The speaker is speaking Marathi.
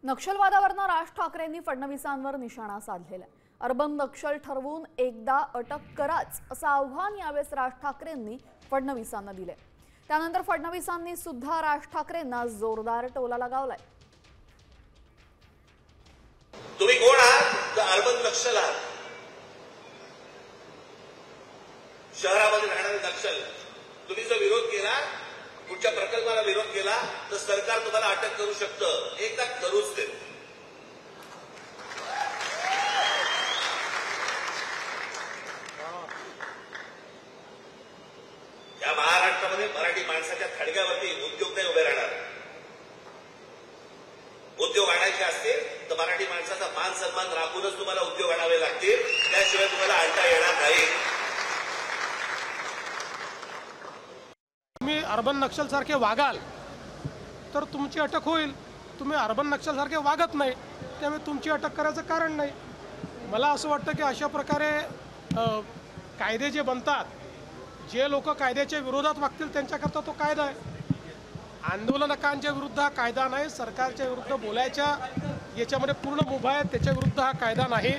नक्षलवादावरनं राज ठाकरेंनी फडणवीसांवर निशाणा साधलेला आहे। अर्बन नक्षल ठरवून एकदा अटक कराच असं आव्हान यावेळेस राज ठाकरेंनी फडणवीसांना दिले। त्यानंतर फडणवीसांनी सुद्धा राज ठाकरेंना जोरदार टोला लगावलाय। तुम्ही कोण आहात? तर अर्बन नक्षल आहात। शहरामध्ये राहणारे नक्षल, तुम्ही जो विरोध केला, कुठच्या प्रकल्पाला विरोध केला तर सरकार तुम्हाला अटक करू शकतं, एकदा करूच दे। या महाराष्ट्रामध्ये मराठी माणसाच्या थडग्यावरती उद्योग नाही उभे राहणार। उद्योग आणायचे असतील तर मराठी माणसाचा मान सन्मान राखूनच तुम्हाला उद्योग आणावे लागतील, त्याशिवाय तुम्हाला आणता येणार नाही। तुम्ही अर्बन नक्षल सारखे वागाल तर तुमची अटक होईल। तुम्ही अर्बन नक्षल सारखे वागत नाही, त्यामुळे तुमची अटक करायचं कारण नाही। मला असं वाटतं की अशा प्रकारे कायदे जे बनतात, जे लोक कायद्याच्या विरोधात वागतील त्यांच्याकरता तो कायदा आहे। आंदोलनकांच्या विरुद्ध हा कायदा नाही, सरकारच्या विरुद्ध बोलायच्या याच्यामध्ये पूर्ण मुभा आहे, त्याच्या विरुद्ध हा कायदा नाही।